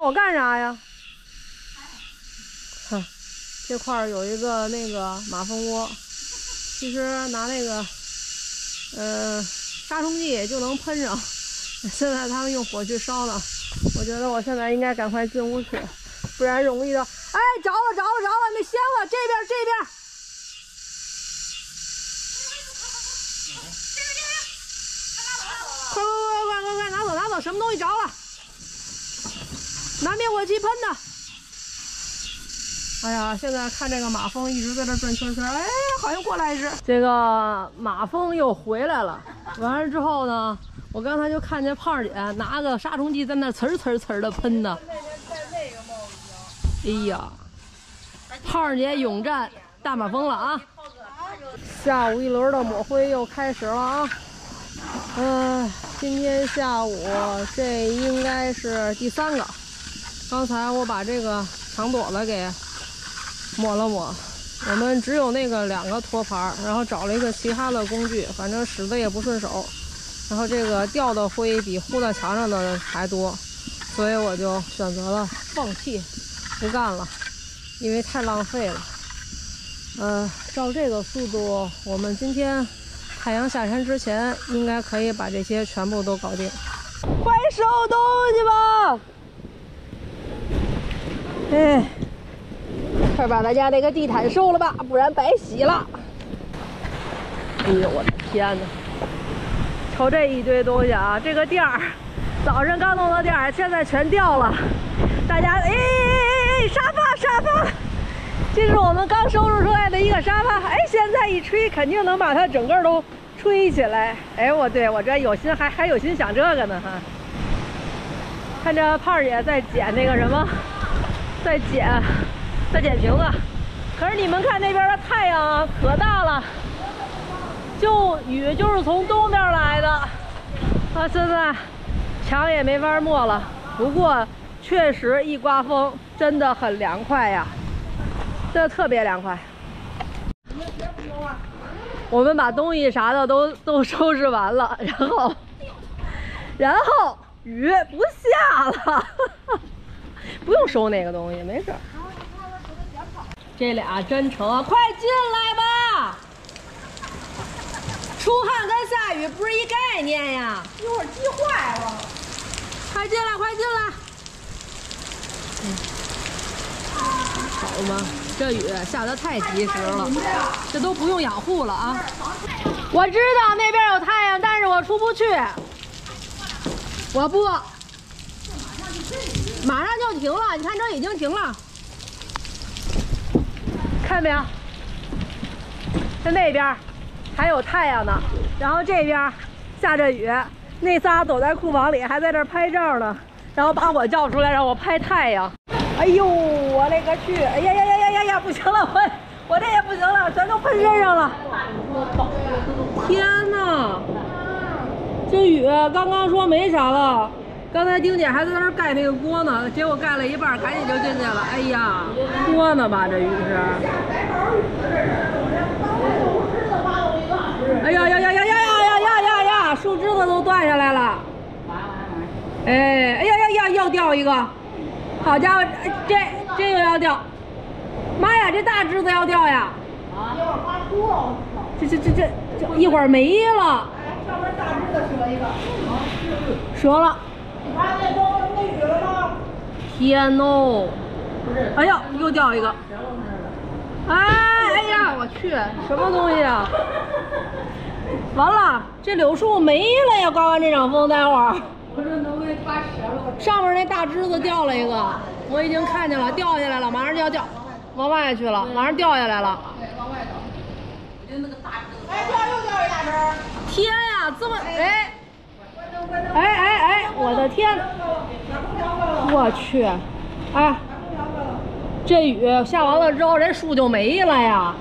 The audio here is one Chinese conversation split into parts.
我干啥呀？哼，这块儿有一个那个马蜂窝，其实拿那个杀虫剂就能喷上。现在他们用火去烧呢，我觉得我现在应该赶快进屋去，不然容易的。哎，着了，没香了，这边。快，拿走，什么东西着了？拿灭火器喷的。哎呀，现在看这个马蜂一直在这转圈圈，哎，好像过来一只。这个马蜂又回来了。完了之后呢，我刚才就看见胖姐拿个杀虫剂在那呲儿的喷呢。哎呀，胖姐勇战大马蜂了啊！下午一轮的抹灰又开始了啊。今天下午这应该是第3个。刚才我把这个墙垛子给抹了抹。我们只有那个2个托盘，然后找了一个其他的工具，反正使得也不顺手。然后这个掉的灰比糊在墙上的还多，所以我就选择了放弃，不干了，因为太浪费了。照这个速度，我们今天太阳下山之前应该可以把这些全部都搞定。快收东西吧！哎，快把大家这个地毯收了吧，不然白洗了。哎呦，我的天哪！瞅这一堆东西啊，这个垫儿，早上刚弄的垫儿，现在全掉了。大家，沙发，这是我们刚收拾出来的一个沙发。哎，现在一吹，肯定能把它整个都吹起来。哎，我这有心还有心想这个呢哈。看着胖姐在捡那个什么，在捡瓶子。可是你们看那边的太阳啊，可大了。雨就是从东边来的，现在墙也没法抹了。不过确实一刮风真的很凉快呀，真的特别凉快。我们把东西啥的都收拾完了，然后雨不下了，不用收那个东西，没事。这俩真成啊，快进来吧！出汗跟下雨不是一概念呀！一会儿积坏了。快进来！好嘛，这雨下得太及时了，这都不用养护了啊！我知道那边有太阳，但是我出不去。我不，马上就停了，你看这已经停了，看没有？在那边还有太阳呢，然后这边下着雨，那仨躲在库房里还在这拍照呢，然后把我叫出来让我拍太阳。哎呦，我勒个去！哎呀，不行了，我这也不行了，全都喷身上了。天哪！这雨刚刚说没啥了，刚才丁姐还在那儿盖那个锅呢，结果盖了一半，赶紧就进去了。哎呀，锅呢吧这雨是？哎呀，树枝子都断下来了。哎呀，又掉一个。好家伙，这又要掉！妈呀，这大枝子要掉呀！这一会儿没了。上面大枝子折一个。折了。你看那雨了吗？天喏！哎呀，又掉一个。哎呀，我去，什么东西啊！完了，这柳树没了呀！刮完这场风，待会儿。我说能不能刮折了？上面那大枝子掉了一个，我已经看见了，掉下来了，马上就要掉，往外去了，马上掉下来了。对，往外倒。我觉得那个大枝子。哎，又掉一大枝。天呀，这么哎，我的天！我去，哎，这雨下完了之后，这树就没了呀！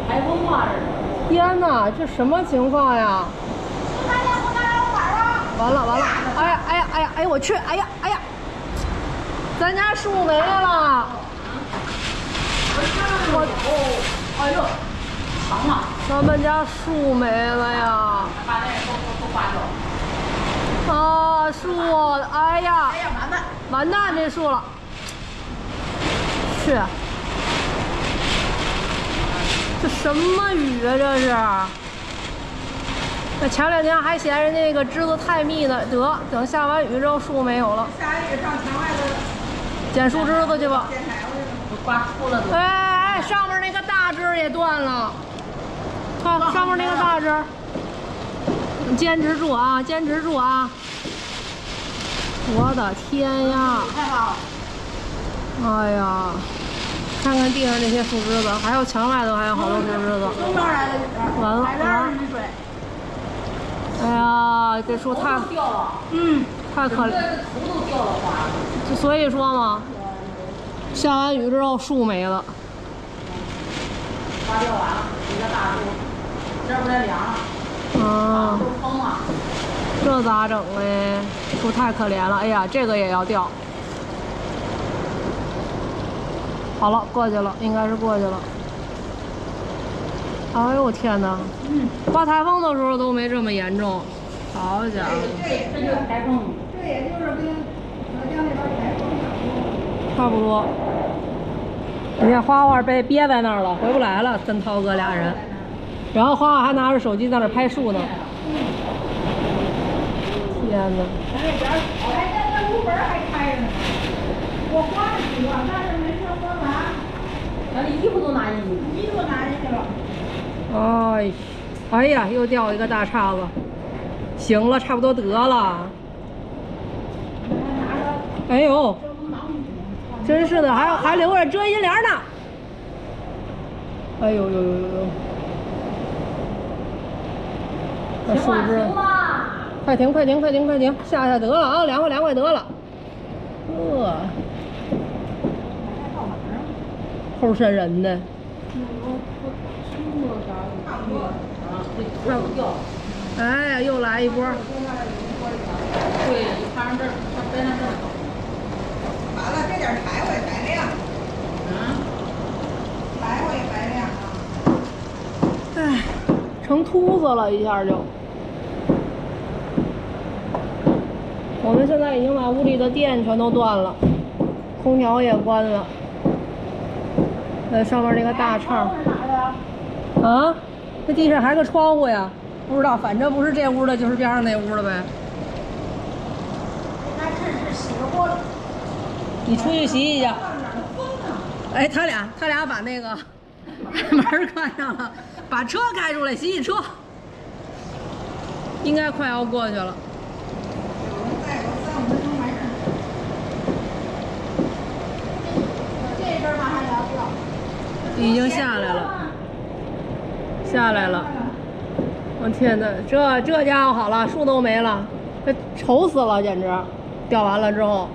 台风啊！天哪，这什么情况呀？完了！哎呀，我去！哎呀，咱家树没了！哎呦，长啊！咱们家树没了呀！把那都刮掉。啊，树，哎呀，哎呀，完蛋这树了，去，这什么雨啊这是？那前2天还嫌人家那个枝子太密呢，得等下完雨之后树没有了。下雨上墙外头捡树枝子去吧。捡柴火去了，都刮秃了都。哎，上面那个大枝也断了，看上面那个大枝。你坚持住啊，坚持住啊！我的天呀！太好了。哎呀，看看地上那些树枝子，还有墙外头还有好多树枝子。东边来的雨，完了海边雨水。哎呀，这树太掉了，太可怜。这头都掉了花。就所以说嘛，下完雨之后树没了。花掉完了，一个大树，这不得凉了？啊，都疯了。这咋整嘞？树太可怜了。哎呀，这个也要掉。好了，过去了，应该是过去了。哎呦我天哪！刮台风的时候都没这么严重。好家伙！这就是台风雨。这也就是跟浙江那边台风差不多。你看花花被憋在那儿了，回不来了，跟涛哥俩人。然后花花还拿着手机在那儿拍树呢。天哪！哎，那屋门还开着呢，我关着习惯，但是没事关完。把你衣服都拿进去，衣服拿进去了。哎呀，又掉一个大叉子。行了，差不多得了。哎呦，真是的，还留着遮阴帘呢。哎呦呦呦呦呦！那树枝，快停快停快停快停，下得了啊，凉快凉快得了。齁瘆人的。哎呀，又来一波！对，你看上这儿，它栽上这儿。完了，这点柴火也白亮。柴火也白亮啊。哎，成秃子了，一下就。我们现在已经把屋里的电全都断了，空调也关了。上面那个大叉。啊？那地上还个窗户呀？不知道，反正不是这屋的，就是边上那屋的呗。那这是洗个锅。你出去洗一下。哎，他俩把那个门关上了，把车开出来，洗车。应该快要过去了。这边马上要掉。已经下来了，下来了。我天哪，这家伙好了，树都没了，这愁死了，简直！掉完了之后，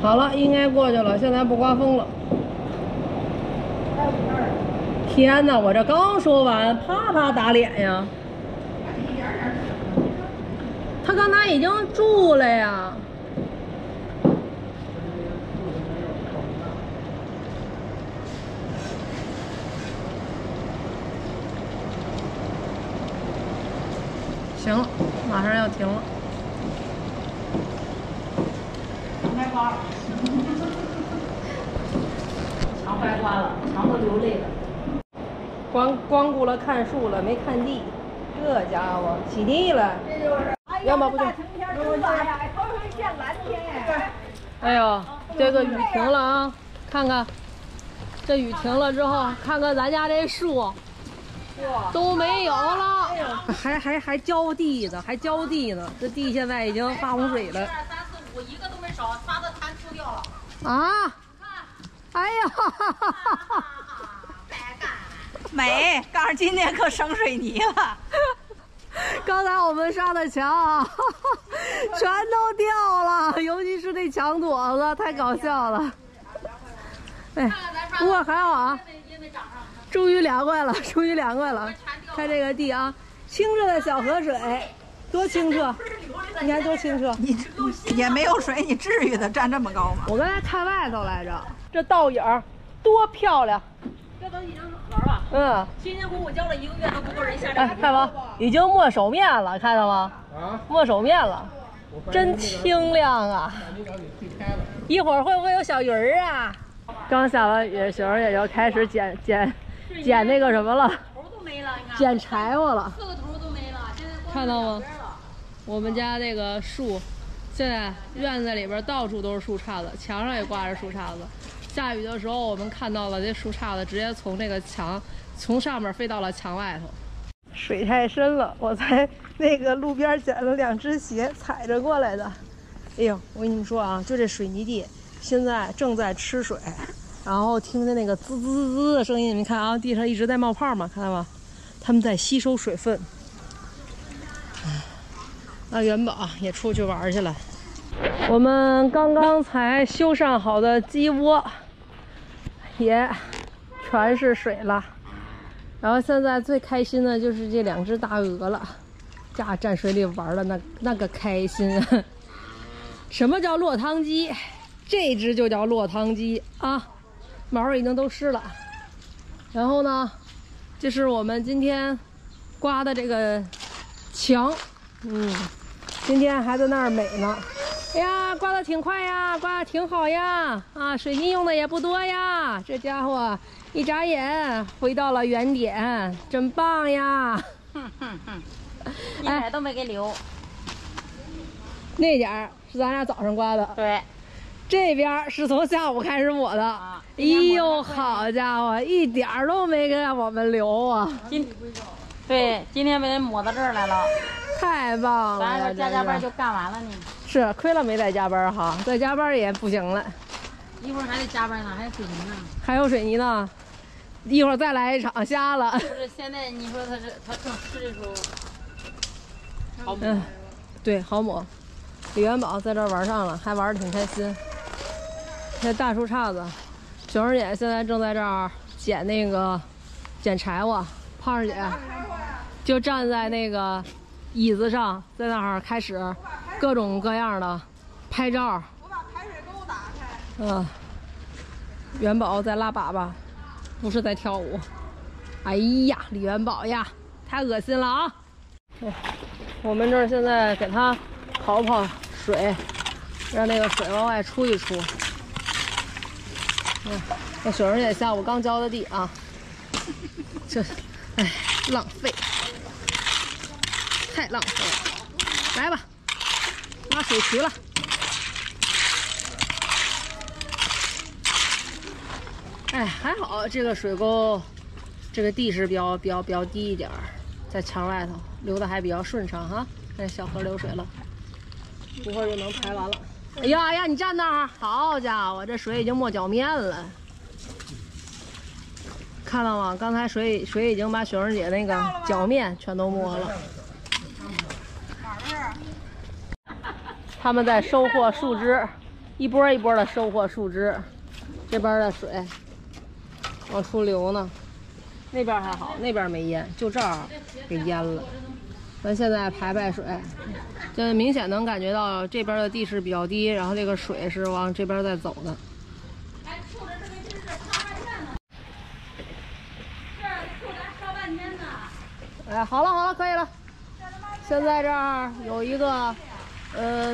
好了，应该过去了，现在不刮风了。天哪，我这刚说完，啪啪打脸呀！他刚才已经住了呀。行了，马上要停了。白刮了，墙白刮了，墙都流泪了。光顾了看树了，没看地。这家伙洗地了，要么不就。哎呦，这个雨停了啊！看看，这雨停了之后，看看咱家这树。都没有了，还浇地呢，还浇地呢。这地现在已经发洪水了。1、2、3、4、5，一个都没少，它的痰出掉了。啊！哎呀！美，告诉今天可省水泥了。刚才我们上的墙全都掉了，尤其是那墙垛子，太搞笑了。哎，不过还好啊。终于凉快了，终于凉快了！看这个地啊，清澈的小河水，多清澈！你看多清澈！你也没有水，你至于的站这么高吗？我刚才看外头来着，这倒影多漂亮！这都已经是盒了。嗯，辛辛苦苦教了1个月都不够人下哎，看吧，已经没手面了，看到吗？啊，没手面了，真清亮啊！一会儿会不会有小鱼儿啊？刚下完雨，雪儿也就开始捡那个什么了，头都没了，你看。捡柴火了。 4个头都没了，现在光看到吗边了？我们家这个树，现在院子里边到处都是树杈子，墙上也挂着树杈子。下雨的时候，我们看到了这树杈子直接从这个墙，从上面飞到了墙外头。水太深了，我在那个路边捡了2只鞋，踩着过来的。哎呦，我跟你们说啊，就这水泥地现在正在吃水，然后听见那个滋滋滋滋的声音，你们看啊，地上一直在冒泡嘛，看到吗？它们在吸收水分。 那元宝也出去玩去了。我们刚刚才修缮好的鸡窝也全是水了。然后现在最开心的就是这2只大鹅了，家站水里玩的那个开心。什么叫落汤鸡？这只就叫落汤鸡啊，毛已经都湿了。然后呢，这是我们今天刮的这个墙，今天还在那儿美呢。哎呀，刮得挺快呀，刮得挺好呀！啊，水泥用的也不多呀，这家伙一眨眼回到了原点，真棒呀！一点都没给留。那点儿是咱俩早上刮的，对，这边是从下午开始抹的。啊哎呦，好家伙，一点儿都没给我们留啊！对，今天被人抹到这儿来了。太棒了！咱要加班就干完了呢。是亏了没在加班哈，在加班也不行了。一会儿还得加班呢，还有水泥呢。还有水泥呢，一会儿再来一场瞎了。不是，现在你说他正吃的时候，好抹。对，好抹。李元宝在这儿玩上了，还玩得挺开心。这大树杈子，熊儿姐现在正在这儿捡柴火，胖儿姐就站在那个椅子上，在那儿开始各种各样的拍照。我把排水沟打开。元宝在拉粑粑，不是在跳舞。哎呀，李元宝呀，太恶心了啊！我们这儿现在给它跑水，让那个水往外出一出。那雪儿姐下午刚浇的地啊，这，哎，浪费，太浪费了。来吧，把水渠了。哎，还好这个水沟，这个地势比较低一点儿，在墙外头流的还比较顺畅哈。这小河流水了，一会儿就能排完了。哎呀，你站那儿，好家伙，这水已经没脚面了，看到吗？刚才水已经把雪儿姐那个脚面全都没了。他们在收获树枝，一波一波的收获树枝。这边的水往出流呢，那边还好，那边没淹，就这儿给淹了。咱现在排水，这明显能感觉到这边的地势比较低，然后这个水是往这边在走的。哎，冲着这个地势擦半天呢，这冲咱烧半天呢。哎，好了，可以了。现在这儿有一个，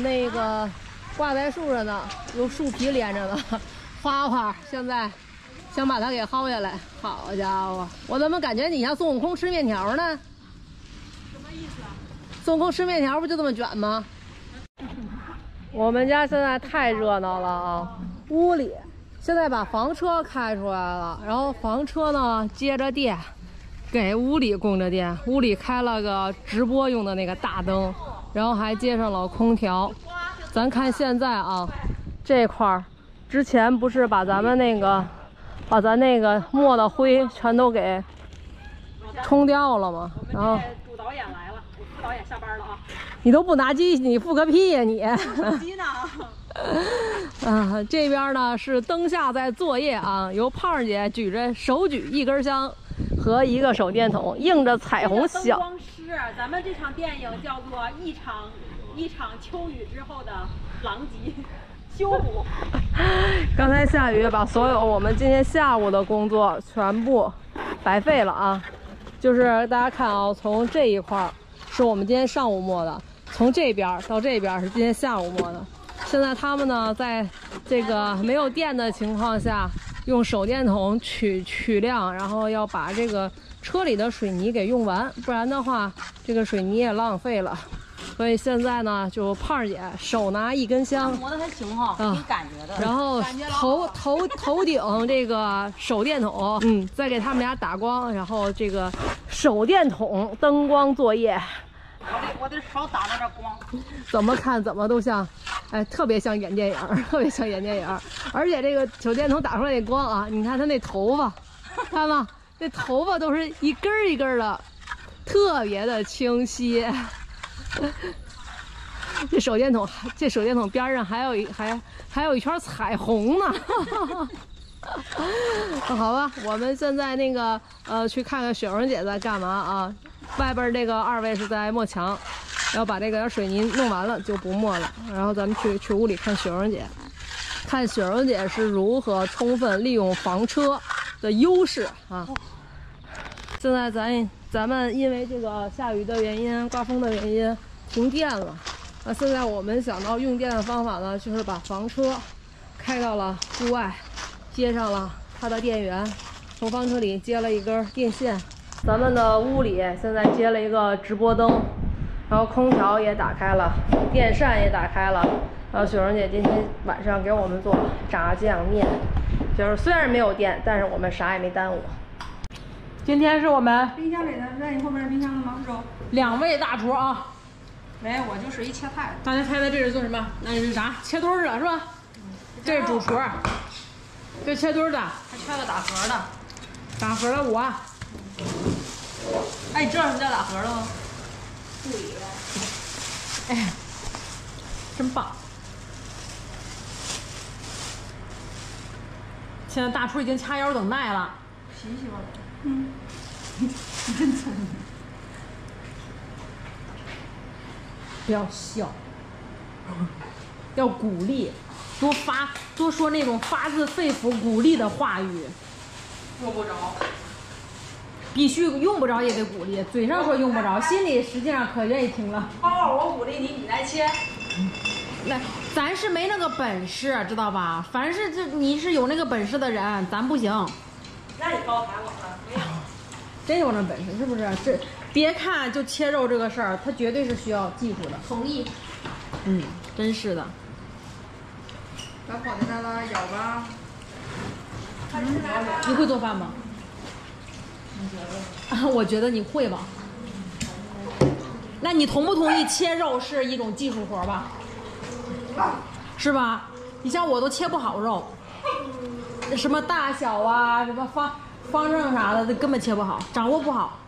那个挂在树上的，用树皮连着的花花，现在想把它给薅下来。好家伙，我怎么感觉你像孙悟空吃面条呢？什么意思啊？孙悟空吃面条不就这么卷吗？我们家现在太热闹了啊！屋里现在把房车开出来了，然后房车呢接着电，给屋里供着电。屋里开了个直播用的那个大灯，然后还接上了空调。咱看现在啊，这块儿之前不是把咱那个抹的灰全都给冲掉了吗？然后主导演来了，副导演下班了啊。你都不拿机，你付个屁呀你！手机呢？啊，这边呢是灯下在作业啊，由胖儿姐手举一根香和一个手电筒，映着彩虹小。灯光师，咱们这场电影叫做一场秋雨之后的狼藉。修补。刚才下雨把所有我们今天下午的工作全部白费了啊！就是大家看啊，从这一块是我们今天上午摸的，从这边到这边是今天下午摸的。现在他们呢，在这个没有电的情况下，用手电筒取亮，然后要把这个车里的水泥给用完，不然的话，这个水泥也浪费了。所以现在呢，就胖儿姐手拿一根香，磨得还行哈，挺感觉的。然后头顶这个手电筒，再给他们俩打光，然后这个手电筒灯光作业。我得少打那点光。怎么看怎么都像，哎，特别像演电影，特别像演电影。而且这个手电筒打出来那光啊，你看他那头发，看吧，那头发都是一根儿一根儿的，特别的清晰。这手电筒边上还有一圈彩虹呢。好吧，我们现在那个去看看雪蓉姐在干嘛啊？外边这个二位是在抹墙，然后把这个水泥弄完了就不抹了。然后咱们去屋里看雪蓉姐，看雪蓉姐是如何充分利用房车的优势啊。现在咱们因为这个下雨的原因、刮风的原因停电了。现在我们想到用电的方法呢，就是把房车开到了户外，接上了它的电源，从房车里接了一根电线。咱们的屋里现在接了一个直播灯，然后空调也打开了，电扇也打开了。然后雪蓉姐今天晚上给我们做炸酱面，就是虽然没有电，但是我们啥也没耽误。今天是我们冰箱里的，在你后面冰箱的吗？肉。 2位大厨啊。没，我就是一切菜的。大家猜猜这是做什么？那是啥？切墩儿的是吧？这是主厨，这切墩儿的。还缺个打盒的。打盒的我。哎，你知道什么叫打盒的吗？不理。哎，真棒！现在大厨已经掐腰等待了。洗洗吧。你真聪明。 不要笑，要鼓励，多说那种发自肺腑鼓励的话语。用不着，必须用不着也得鼓励，嘴上说用不着，心里实际上可愿意听了。包我鼓励你，你来切。那咱是没那个本事，知道吧？凡是你是有那个本事的人，咱不行。那你高抬我了，没有。真有那本事，是不是？这别看就切肉这个事儿，它绝对是需要技术的。同意。真是的。把跑在那了，咬吧。你会做饭吗？我觉得你会吧。那你同不同意切肉是一种技术活吧？是吧？你像我都切不好肉，什么大小啊，什么方正啥的，根本切不好，掌握不好。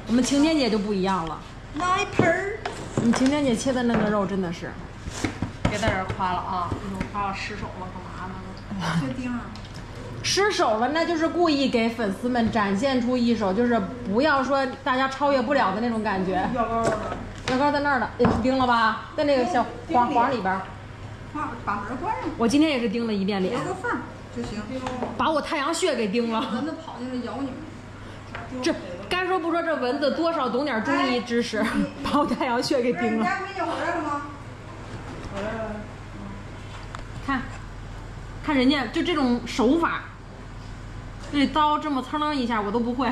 我们晴天姐就不一样了。拿一盆儿。你晴天姐切的那个肉真的是。别在这儿夸了啊！一会儿夸我失手了，干嘛呢？确定啊。失手了，那就是故意给粉丝们展现出一手，就是不要说大家超越不了的那种感觉。药膏呢？药膏在那儿呢，也是钉了吧？在那个小黄里边。把门关上。我今天也是钉了一遍脸。留个缝就行。把我太阳穴给钉了。蚊子跑进来咬你们。这该说不说，这蚊子多少懂点中医知识，把我太阳穴给钉了。人家美女回来了吗？回来了。看人家就这种手法，这刀这么噌楞一下我都不会。